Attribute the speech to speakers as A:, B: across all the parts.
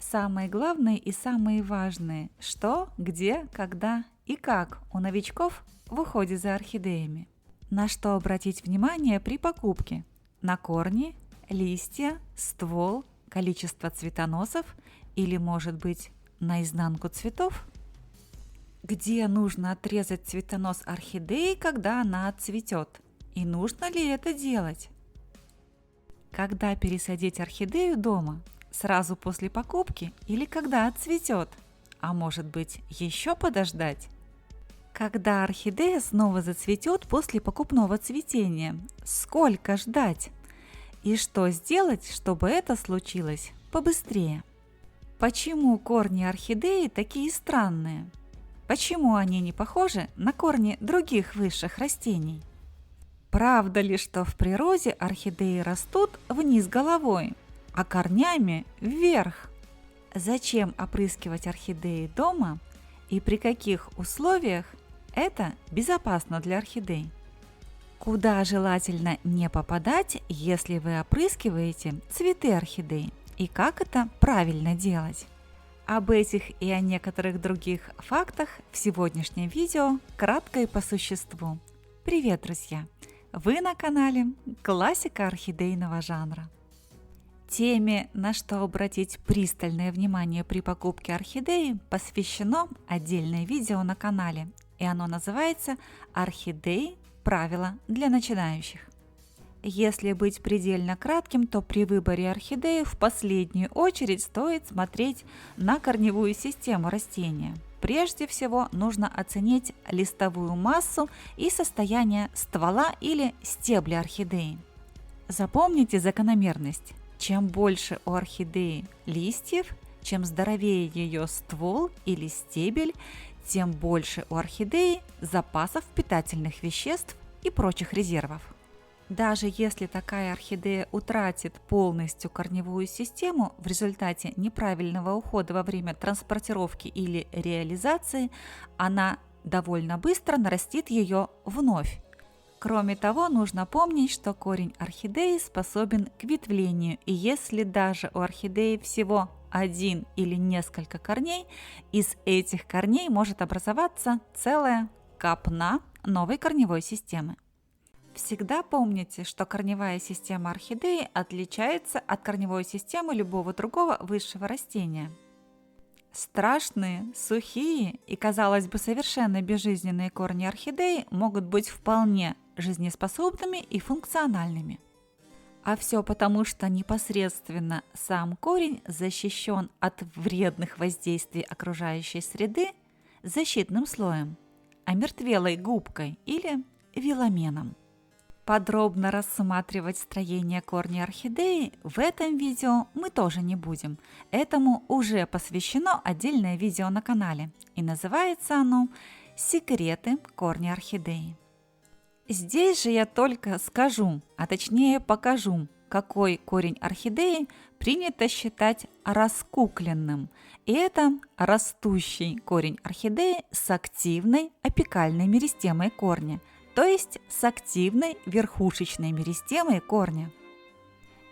A: Самые главные и самые важные – что, где, когда и как у новичков в уходе за орхидеями. На что обратить внимание при покупке? На корни, листья, ствол, количество цветоносов или, может быть, на изнанку цветов? Где нужно отрезать цветонос орхидеи, когда она отцветет? И нужно ли это делать? Когда пересадить орхидею дома? Сразу после покупки или когда отцветет? А может быть, еще подождать? Когда орхидея снова зацветет после покупного цветения? Сколько ждать? И что сделать, чтобы это случилось побыстрее? Почему корни орхидеи такие странные? Почему они не похожи на корни других высших растений? Правда ли, что в природе орхидеи растут вниз головой, а корнями вверх? Зачем опрыскивать орхидеи дома и при каких условиях это безопасно для орхидей? Куда желательно не попадать, если вы опрыскиваете цветы орхидей? И как это правильно делать? Об этих и о некоторых других фактах в сегодняшнем видео кратко и по существу. Привет, друзья! Вы на канале Классика орхидейного жанра. Теме, на что обратить пристальное внимание при покупке орхидеи, посвящено отдельное видео на канале, и оно называется «Орхидеи. Правила для начинающих». Если быть предельно кратким, то при выборе орхидеи в последнюю очередь стоит смотреть на корневую систему растения. Прежде всего нужно оценить листовую массу и состояние ствола или стебля орхидеи. Запомните закономерность. Чем больше у орхидеи листьев, чем здоровее ее ствол или стебель, тем больше у орхидеи запасов питательных веществ и прочих резервов. Даже если такая орхидея утратит полностью корневую систему в результате неправильного ухода во время транспортировки или реализации, она довольно быстро нарастит ее вновь. Кроме того, нужно помнить, что корень орхидеи способен к ветвлению, и если даже у орхидеи всего один или несколько корней, из этих корней может образоваться целая копна новой корневой системы. Всегда помните, что корневая система орхидеи отличается от корневой системы любого другого высшего растения. Страшные, сухие и, казалось бы, совершенно безжизненные корни орхидеи могут быть вполне жизнеспособными и функциональными. А все потому, что непосредственно сам корень защищен от вредных воздействий окружающей среды защитным слоем, омертвелой губкой или веломеном. Подробно рассматривать строение корня орхидеи в этом видео мы тоже не будем. Этому уже посвящено отдельное видео на канале, и называется оно «Секреты корня орхидеи». Здесь же я только скажу, а точнее покажу, какой корень орхидеи принято считать раскукленным. И это растущий корень орхидеи с активной апикальной меристемой корня, то есть с активной верхушечной меристемой корня.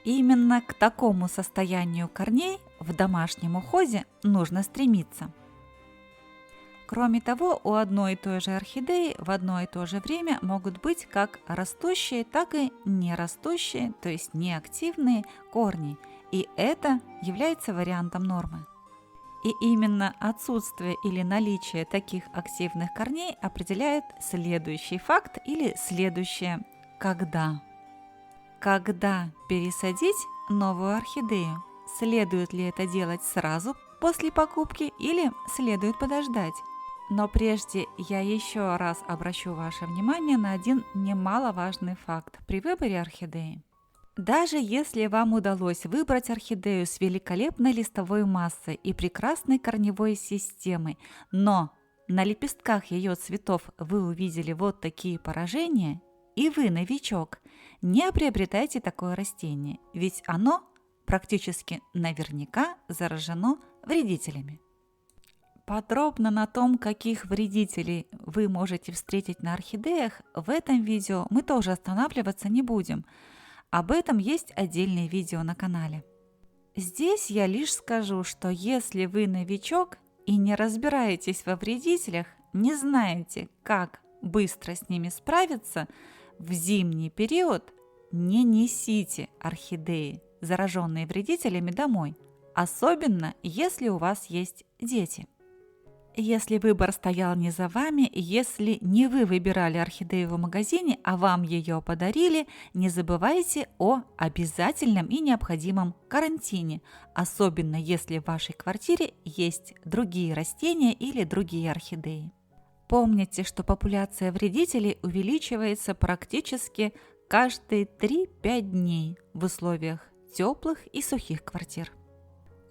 A: Именно к такому состоянию корней в домашнем уходе нужно стремиться. Кроме того, у одной и той же орхидеи в одно и то же время могут быть как растущие, так и нерастущие, то есть неактивные корни, и это является вариантом нормы. И именно отсутствие или наличие таких активных корней определяет следующий факт или следующее «когда». Когда пересадить новую орхидею? Следует ли это делать сразу после покупки или следует подождать? Но прежде я еще раз обращу ваше внимание на один немаловажный факт при выборе орхидеи. Даже если вам удалось выбрать орхидею с великолепной листовой массой и прекрасной корневой системой, но на лепестках ее цветов вы увидели вот такие поражения, и вы новичок, не приобретайте такое растение, ведь оно практически наверняка заражено вредителями. Подробно на том, каких вредителей вы можете встретить на орхидеях, в этом видео мы тоже останавливаться не будем. Об этом есть отдельное видео на канале. Здесь я лишь скажу, что если вы новичок и не разбираетесь во вредителях, не знаете, как быстро с ними справиться, в зимний период не несите орхидеи, зараженные вредителями, домой, особенно если у вас есть дети. Если выбор стоял не за вами, если не вы выбирали орхидею в магазине, а вам ее подарили, не забывайте о обязательном и необходимом карантине, особенно если в вашей квартире есть другие растения или другие орхидеи. Помните, что популяция вредителей увеличивается практически каждые 3-5 дней в условиях теплых и сухих квартир.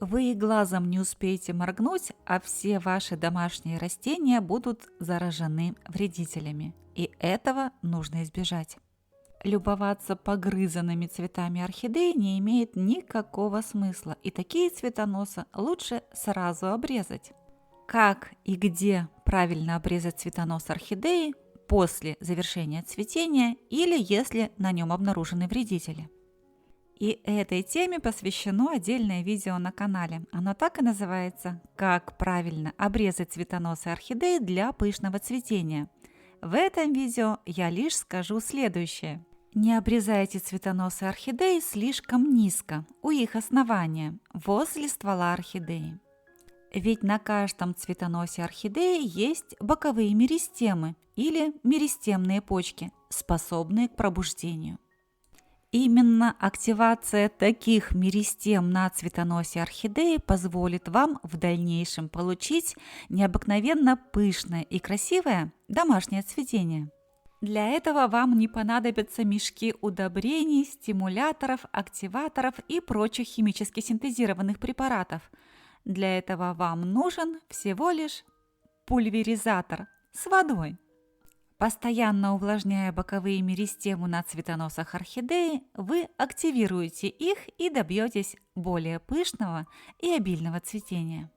A: Вы и глазом не успеете моргнуть, а все ваши домашние растения будут заражены вредителями. И этого нужно избежать. Любоваться погрызанными цветами орхидеи не имеет никакого смысла, и такие цветоносы лучше сразу обрезать. Как и где правильно обрезать цветонос орхидеи после завершения цветения или если на нем обнаружены вредители? И этой теме посвящено отдельное видео на канале. Оно так и называется «Как правильно обрезать цветоносы орхидеи для пышного цветения». В этом видео я лишь скажу следующее. Не обрезайте цветоносы орхидеи слишком низко, у их основания, возле ствола орхидеи. Ведь на каждом цветоносе орхидеи есть боковые меристемы или меристемные почки, способные к пробуждению. Именно активация таких меристем на цветоносе орхидеи позволит вам в дальнейшем получить необыкновенно пышное и красивое домашнее цветение. Для этого вам не понадобятся мешки удобрений, стимуляторов, активаторов и прочих химически синтезированных препаратов. Для этого вам нужен всего лишь пульверизатор с водой. Постоянно увлажняя боковые меристемы на цветоносах орхидеи, вы активируете их и добьетесь более пышного и обильного цветения.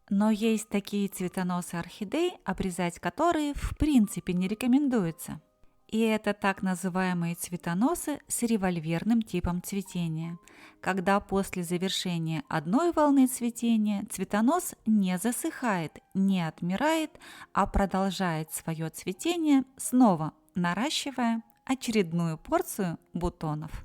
A: Но есть такие цветоносы орхидей, обрезать которые в принципе не рекомендуется. И это так называемые цветоносы с револьверным типом цветения, когда после завершения одной волны цветения цветонос не засыхает, не отмирает, а продолжает свое цветение, снова наращивая очередную порцию бутонов.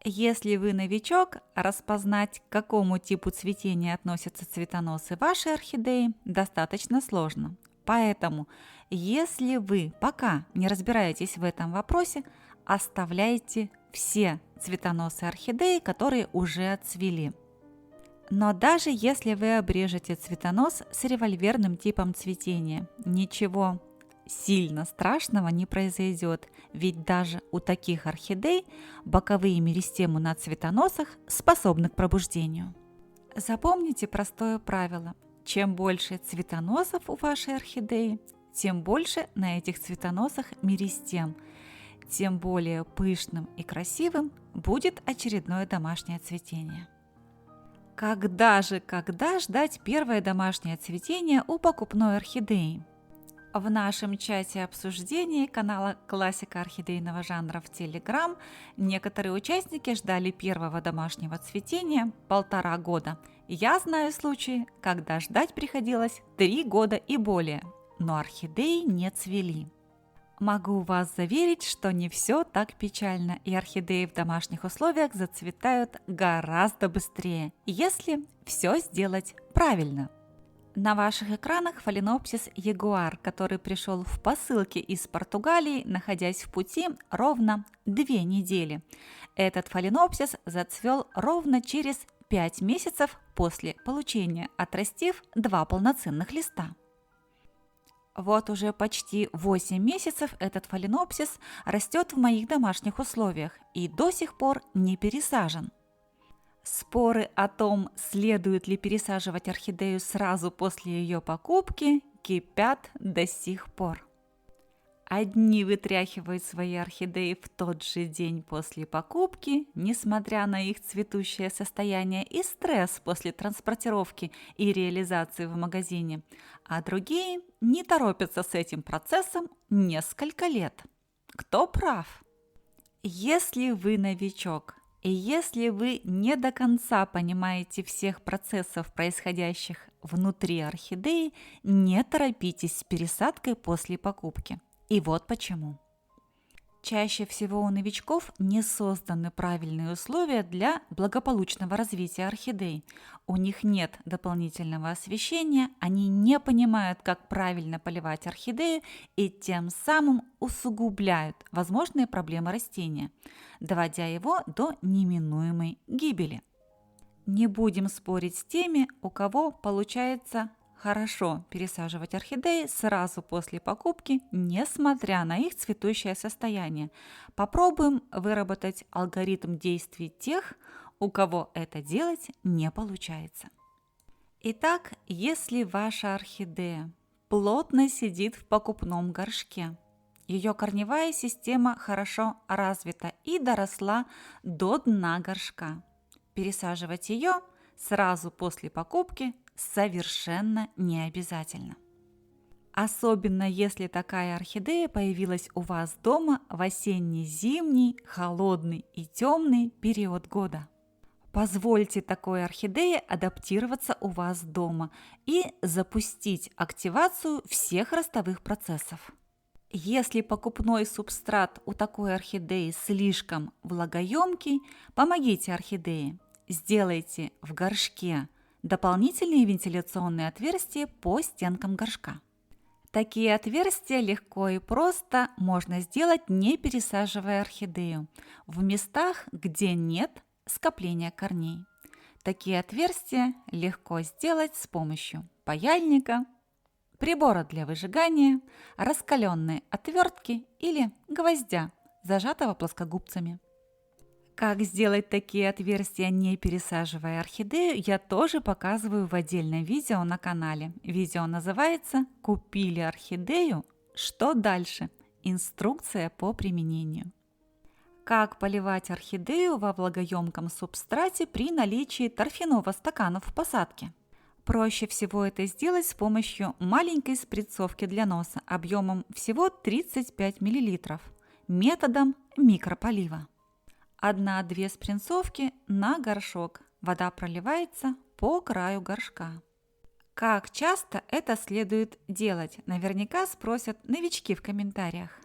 A: Если вы новичок, распознать, к какому типу цветения относятся цветоносы вашей орхидеи, достаточно сложно. Поэтому, если вы пока не разбираетесь в этом вопросе, оставляйте все цветоносы орхидеи, которые уже отцвели. Но даже если вы обрежете цветонос с револьверным типом цветения, ничего сильно страшного не произойдет, ведь даже у таких орхидей боковые меристемы на цветоносах способны к пробуждению. Запомните простое правило. Чем больше цветоносов у вашей орхидеи, тем больше на этих цветоносах меристем, тем более пышным и красивым будет очередное домашнее цветение. Когда ждать первое домашнее цветение у покупной орхидеи? В нашем чате обсуждений канала «Классика орхидейного жанра» в Telegram некоторые участники ждали первого домашнего цветения 1,5 года. Я знаю случаи, когда ждать приходилось 3 года и более, но орхидеи не цвели. Могу вас заверить, что не все так печально, и орхидеи в домашних условиях зацветают гораздо быстрее, если все сделать правильно. На ваших экранах фаленопсис ягуар, который пришел в посылке из Португалии, находясь в пути ровно 2 недели. Этот фаленопсис зацвел ровно через 5 месяцев после получения, отрастив 2 полноценных листа. Вот уже почти 8 месяцев этот фаленопсис растет в моих домашних условиях и до сих пор не пересажен. Споры о том, следует ли пересаживать орхидею сразу после ее покупки, кипят до сих пор. Одни вытряхивают свои орхидеи в тот же день после покупки, несмотря на их цветущее состояние и стресс после транспортировки и реализации в магазине, а другие не торопятся с этим процессом несколько лет. Кто прав? Если вы новичок И если вы не до конца понимаете всех процессов, происходящих внутри орхидеи, не торопитесь с пересадкой после покупки. И вот почему. Чаще всего у новичков не созданы правильные условия для благополучного развития орхидей. У них нет дополнительного освещения, они не понимают, как правильно поливать орхидею и тем самым усугубляют возможные проблемы растения, доводя его до неминуемой гибели. Не будем спорить с теми, у кого получается хорошо пересаживать орхидеи сразу после покупки, несмотря на их цветущее состояние. Попробуем выработать алгоритм действий тех, у кого это делать не получается. Итак, если ваша орхидея плотно сидит в покупном горшке, ее корневая система хорошо развита и доросла до дна горшка, пересаживать ее сразу после покупки совершенно не обязательно. Особенно если такая орхидея появилась у вас дома в осенне-зимний, холодный и темный период года. Позвольте такой орхидее адаптироваться у вас дома и запустить активацию всех ростовых процессов. Если покупной субстрат у такой орхидеи слишком влагоемкий, помогите орхидее. Сделайте в горшке дополнительные вентиляционные отверстия по стенкам горшка. Такие отверстия легко и просто можно сделать, не пересаживая орхидею, в местах, где нет скопления корней. Такие отверстия легко сделать с помощью паяльника, прибора для выжигания, раскаленной отвертки или гвоздя, зажатого плоскогубцами. Как сделать такие отверстия, не пересаживая орхидею, я тоже показываю в отдельном видео на канале. Видео называется «Купили орхидею? Что дальше? Инструкция по применению». Как поливать орхидею во влагоемком субстрате при наличии торфяного стакана в посадке? Проще всего это сделать с помощью маленькой сприцовки для носа объемом всего 35 мл методом микрополива. 1-2 спринцовки на горшок. Вода проливается по краю горшка. Как часто это следует делать? Наверняка спросят новички в комментариях.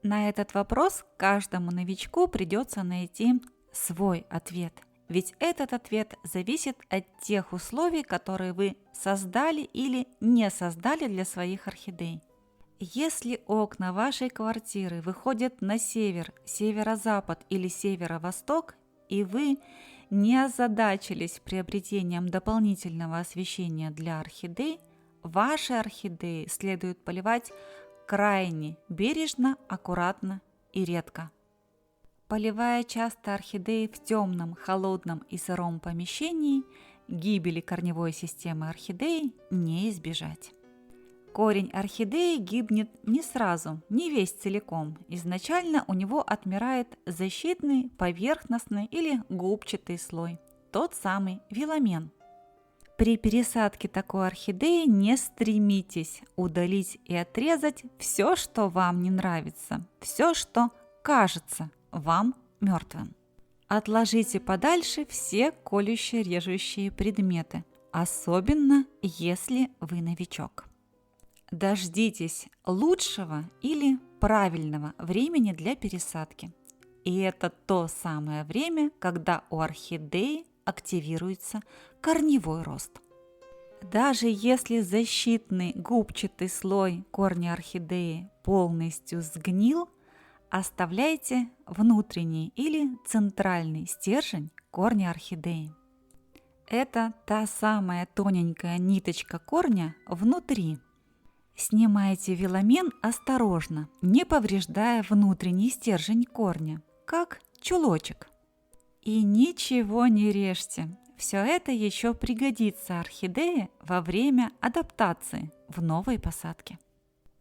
A: На этот вопрос каждому новичку придется найти свой ответ. Ведь этот ответ зависит от тех условий, которые вы создали или не создали для своих орхидей. Если окна вашей квартиры выходят на север, северо-запад или северо-восток, и вы не озадачились приобретением дополнительного освещения для орхидей, ваши орхидеи следует поливать крайне бережно, аккуратно и редко. Поливая часто орхидеи в темном, холодном и сыром помещении, гибели корневой системы орхидеи не избежать. Корень орхидеи гибнет не сразу, не весь целиком. Изначально у него отмирает защитный, поверхностный или губчатый слой, тот самый виламен. При пересадке такой орхидеи не стремитесь удалить и отрезать все, что вам не нравится, все, что кажется вам мертвым. Отложите подальше все колюще-режущие предметы, особенно если вы новичок. Дождитесь лучшего или правильного времени для пересадки. И это то самое время, когда у орхидеи активируется корневой рост. Даже если защитный губчатый слой корня орхидеи полностью сгнил, оставляйте внутренний или центральный стержень корня орхидеи. Это та самая тоненькая ниточка корня внутри. Снимайте виламен осторожно, не повреждая внутренний стержень корня, как чулочек. И ничего не режьте. Все это еще пригодится орхидее во время адаптации в новой посадке.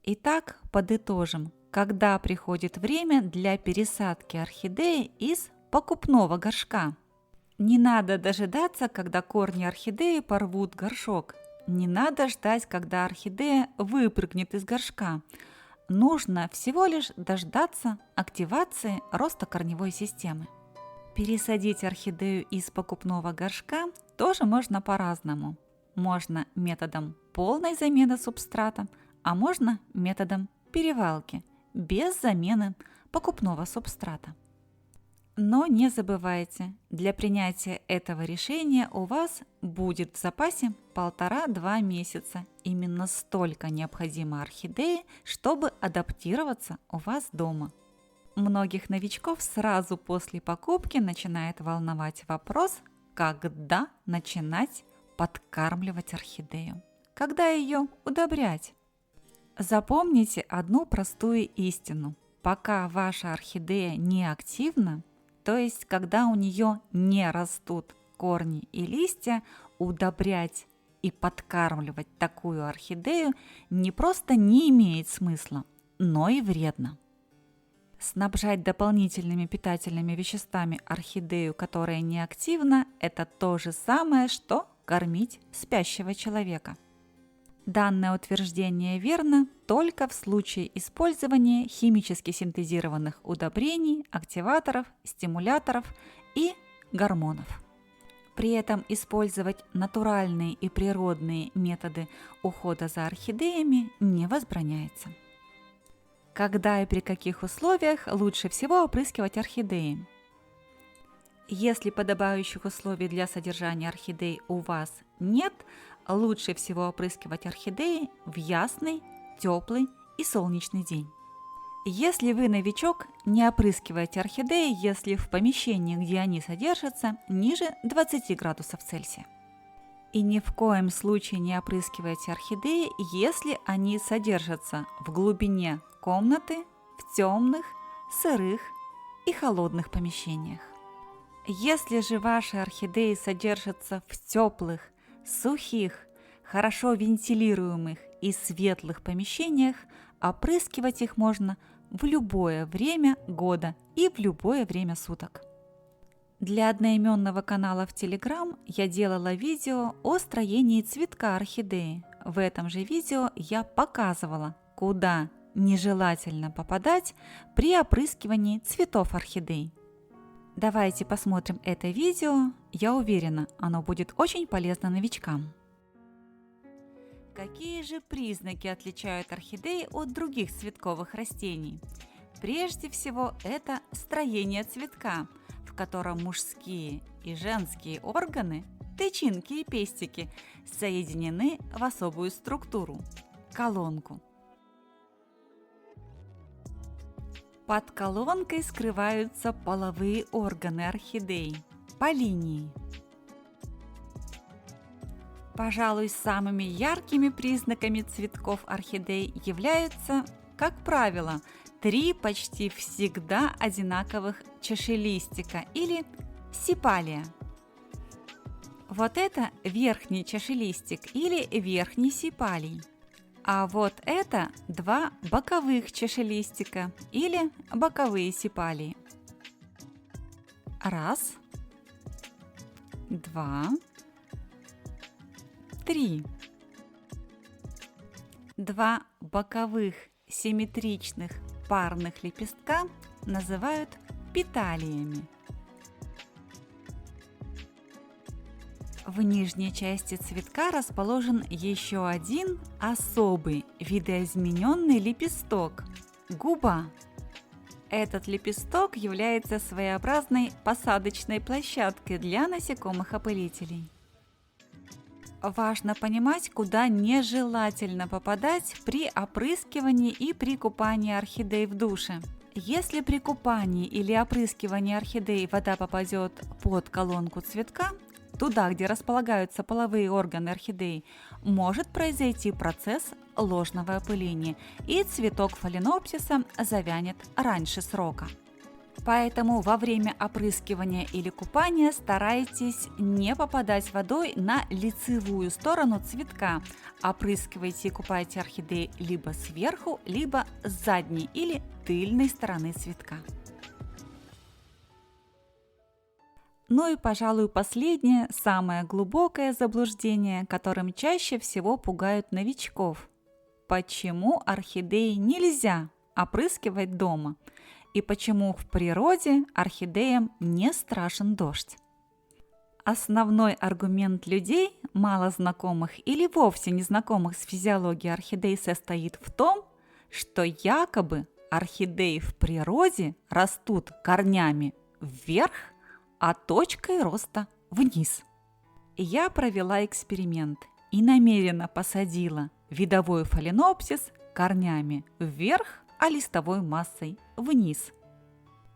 A: Итак, подытожим. Когда приходит время для пересадки орхидеи из покупного горшка? Не надо дожидаться, когда корни орхидеи порвут горшок. Не надо ждать, когда орхидея выпрыгнет из горшка. Нужно всего лишь дождаться активации роста корневой системы. Пересадить орхидею из покупного горшка тоже можно по-разному. Можно методом полной замены субстрата, а можно методом перевалки, без замены покупного субстрата. Но не забывайте, для принятия этого решения у вас будет в запасе 1,5-2 месяца. Именно столько необходимо орхидеи, чтобы адаптироваться у вас дома. Многих новичков сразу после покупки начинает волновать вопрос, когда начинать подкармливать орхидею, когда ее удобрять. Запомните одну простую истину. Пока ваша орхидея не активна, то есть когда у нее не растут корни и листья, удобрять и подкармливать такую орхидею не просто не имеет смысла, но и вредно. Снабжать дополнительными питательными веществами орхидею, которая не активна, это то же самое, что кормить спящего человека. Данное утверждение верно только в случае использования химически синтезированных удобрений, активаторов, стимуляторов и гормонов. При этом использовать натуральные и природные методы ухода за орхидеями не возбраняется. Когда и при каких условиях лучше всего опрыскивать орхидеи? Если подобающих условий для содержания орхидей у вас нет, лучше всего опрыскивать орхидеи в ясный, теплый и солнечный день. Если вы новичок, не опрыскивайте орхидеи, если в помещении, где они содержатся, ниже 20 градусов Цельсия. И ни в коем случае не опрыскивайте орхидеи, если они содержатся в глубине комнаты, в темных, сырых и холодных помещениях. Если же ваши орхидеи содержатся в теплых, сухих, хорошо вентилируемых и светлых помещениях, опрыскивать их можно в любое время года и в любое время суток. Для одноименного канала в Telegram я делала видео о строении цветка орхидеи. В этом же видео я показывала, куда нежелательно попадать при опрыскивании цветов орхидей. Давайте посмотрим это видео, я уверена, оно будет очень полезно новичкам. Какие же признаки отличают орхидеи от других цветковых растений? Прежде всего, это строение цветка, в котором мужские и женские органы, тычинки и пестики, соединены в особую структуру – колонку. Под колонкой скрываются половые органы орхидей – полинии. Пожалуй, самыми яркими признаками цветков орхидей являются, как правило, 3 почти всегда одинаковых чашелистика или сепалия. Вот это верхний чашелистик или верхний сепалий. А вот это 2 боковых чашелистика или боковые сепалии. 1, 2, 3. 2 боковых симметричных парных лепестка называют петалиями. В нижней части цветка расположен еще один особый видоизмененный лепесток – губа. Этот лепесток является своеобразной посадочной площадкой для насекомых-опылителей. Важно понимать, куда нежелательно попадать при опрыскивании и при купании орхидей в душе. Если при купании или опрыскивании орхидей вода попадет под колонку цветка, туда, где располагаются половые органы орхидей, может произойти процесс ложного опыления, и цветок фаленопсиса завянет раньше срока. Поэтому во время опрыскивания или купания старайтесь не попадать водой на лицевую сторону цветка. Опрыскивайте и купайте орхидеи либо сверху, либо с задней или тыльной стороны цветка. Ну и, пожалуй, последнее, самое глубокое заблуждение, которым чаще всего пугают новичков. Почему орхидеи нельзя опрыскивать дома? и почему в природе орхидеям не страшен дождь. Основной аргумент людей, мало знакомых или вовсе не знакомых с физиологией орхидей, состоит в том, что якобы орхидеи в природе растут корнями вверх, а точкой роста вниз. Я провела эксперимент и намеренно посадила видовой фаленопсис корнями вверх, а листовой массой вниз.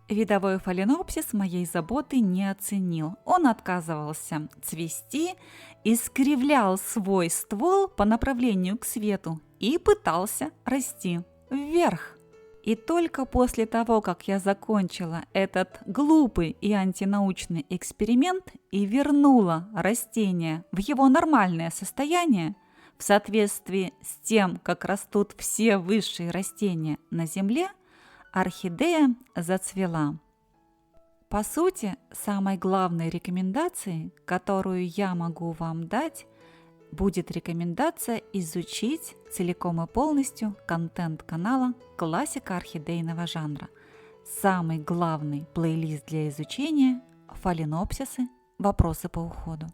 A: Видовой фаленопсис моей заботы не оценил. Он отказывался цвести, искривлял свой ствол по направлению к свету и пытался расти вверх. И только после того, как я закончила этот глупый и антинаучный эксперимент и вернула растение в его нормальное состояние, в соответствии с тем, как растут все высшие растения на Земле, орхидея зацвела. По сути, самой главной рекомендацией, которую я могу вам дать, будет рекомендация изучить целиком и полностью контент канала «Классика орхидейного жанра». Самый главный плейлист для изучения – фаленопсисы, вопросы по уходу.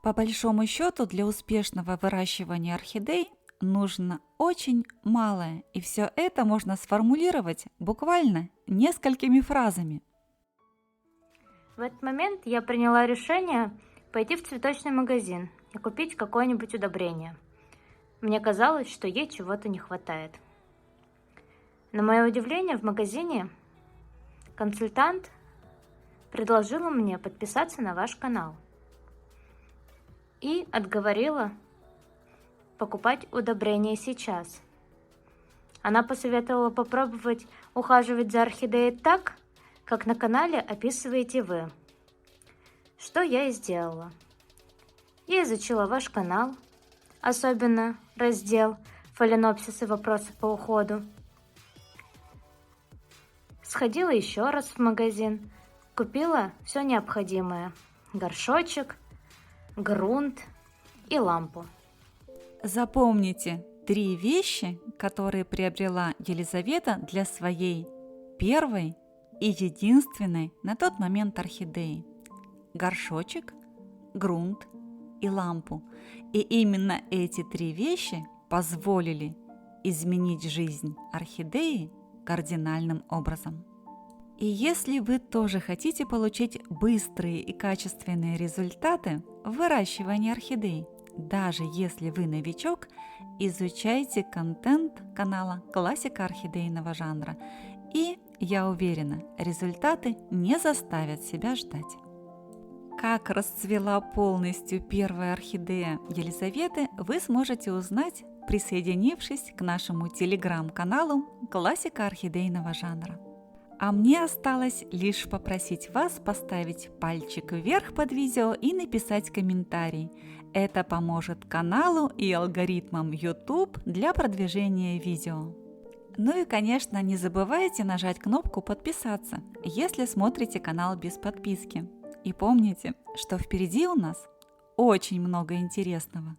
A: По большому счету, для успешного выращивания орхидей нужно очень малое, и все это можно сформулировать буквально несколькими фразами.
B: В этот момент я приняла решение пойти в цветочный магазин и купить какое-нибудь удобрение. Мне казалось, что ей чего-то не хватает. На мое удивление, в магазине консультант предложила мне подписаться на ваш канал и отговорила покупать удобрения сейчас. Она посоветовала попробовать ухаживать за орхидеей так, как на канале описываете вы. Что я и сделала. Я изучила ваш канал, особенно раздел «Фаленопсисы. Вопросы по уходу». Сходила еще раз в магазин, купила все необходимое: горшочек, грунт и лампу.
A: Запомните 3 вещи, которые приобрела Елизавета для своей первой и единственной на тот момент орхидеи: горшочек, грунт и лампу. И именно эти 3 вещи позволили изменить жизнь орхидеи кардинальным образом. И если вы тоже хотите получить быстрые и качественные результаты в выращивании орхидей, даже если вы новичок, изучайте контент канала «Классика орхидейного жанра», и, я уверена, результаты не заставят себя ждать. Как расцвела полностью первая орхидея Елизаветы, вы сможете узнать, присоединившись к нашему телеграм-каналу «Классика орхидейного жанра». А мне осталось лишь попросить вас поставить пальчик вверх под видео и написать комментарий. Это поможет каналу и алгоритмам YouTube для продвижения видео. Ну и, конечно, не забывайте нажать кнопку «Подписаться», если смотрите канал без подписки. И помните, что впереди у нас очень много интересного.